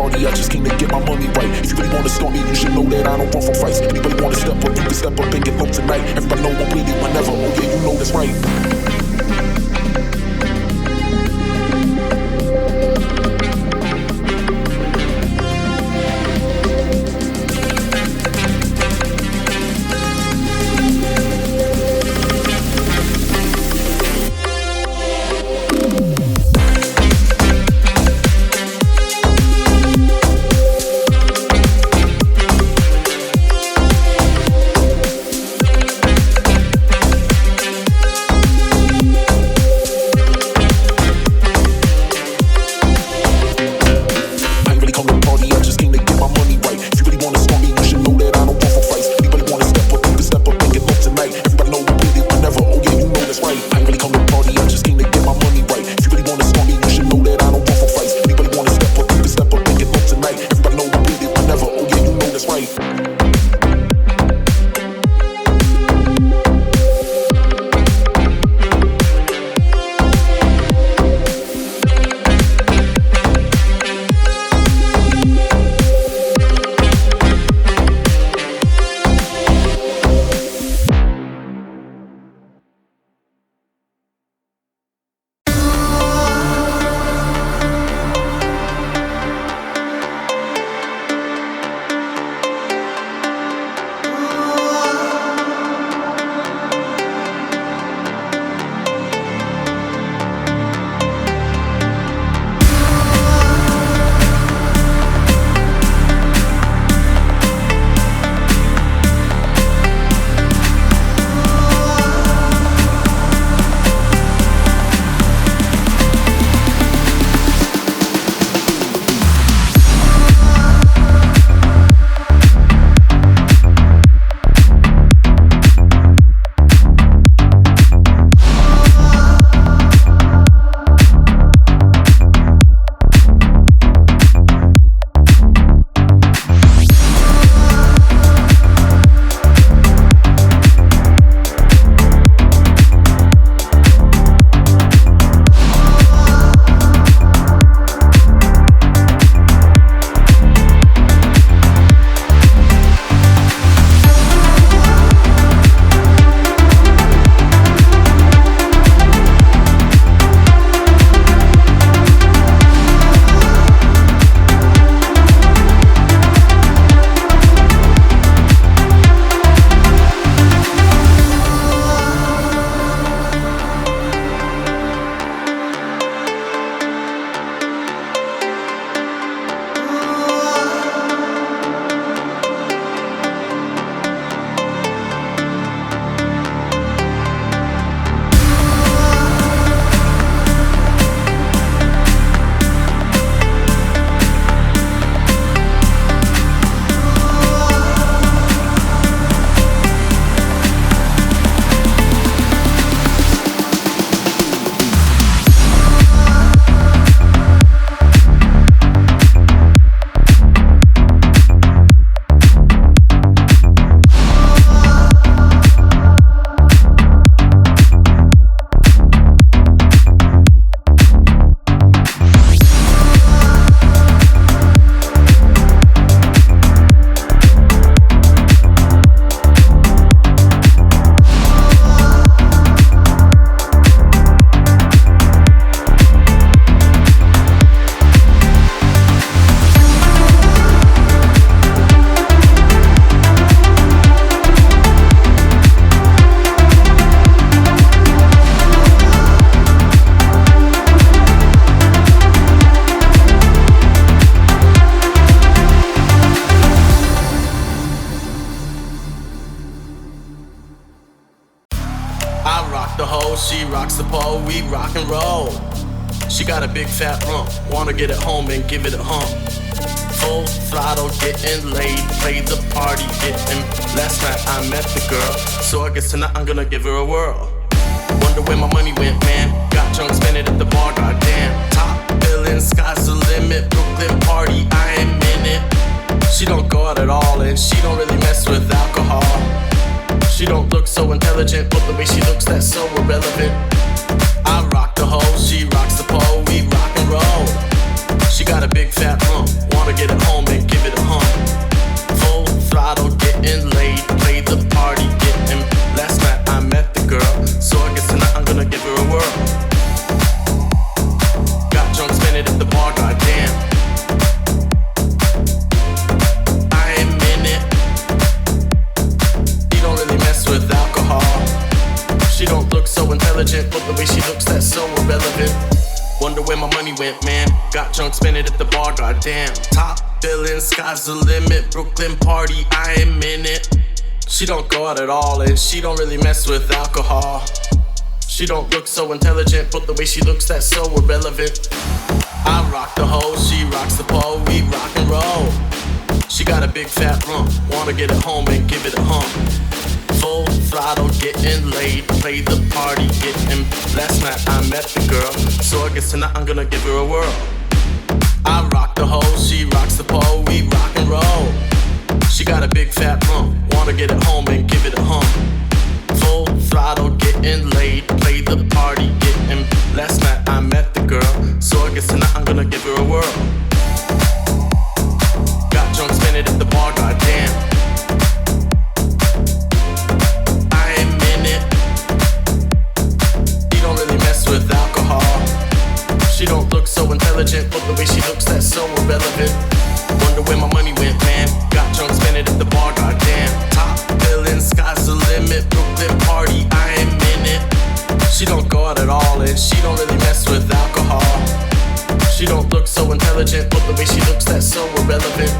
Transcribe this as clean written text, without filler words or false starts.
party, I just came to get my money right. If you really wanna start me, you should know that I don't run from fights. Anybody wanna step up, you can step up and get low tonight. Everybody know I'm with it whenever, oh yeah, you know that's right. She rocks the pole, we rock and roll. She got a big fat rump, wanna get it home and give it a hump. Full throttle, getting laid, played the party, getting. Last night I met the girl, so I guess tonight I'm gonna give her a whirl. Wonder where my money went, man. Got drunk, spent it at the bar, goddamn. Top billing, sky's the limit. Brooklyn party, I am in it. She don't go out at all, and she don't really mess with alcohol. She don't look so intelligent, but the way she looks, that's so irrelevant. I rock the hoe, she rocks the pole, we rock and roll. She got a big fat rump, wanna get Wonder where my money went, man. Got drunk, spent it at the bar, goddamn. Top billing, sky's the limit. Brooklyn party, I am in it. She don't go out at all, and she don't really mess with alcohol. She don't look so intelligent, but the way she looks, that's so irrelevant. I rock the hoe, she rocks the pole, we rock and roll. She got a big fat rump, wanna get it home and give it a hump. Full throttle, getting laid, play the party, getting. Last night I met the girl, so I guess tonight I'm gonna give her a whirl. I rock the hoe, she rocks the pole, we rock and roll. She got a big fat rump, wanna get it home and give it a hump. Full throttle, getting laid, play the party, getting. Last night I met the girl, so I guess tonight I'm gonna give her a whirl. Got drunk, spent it at the bar, goddamn. I am in it. She don't really mess with alcohol. She don't look so intelligent, but the way she looks, that's so irrelevant. Wonder where my money went, man. Got drunk, spent it at the bar, goddamn. Top billing, sky's the limit. Brooklyn party, I am in it. She don't go out at all, and she don't really mess with alcohol. She don't look so intelligent, but the way she looks, that's so irrelevant.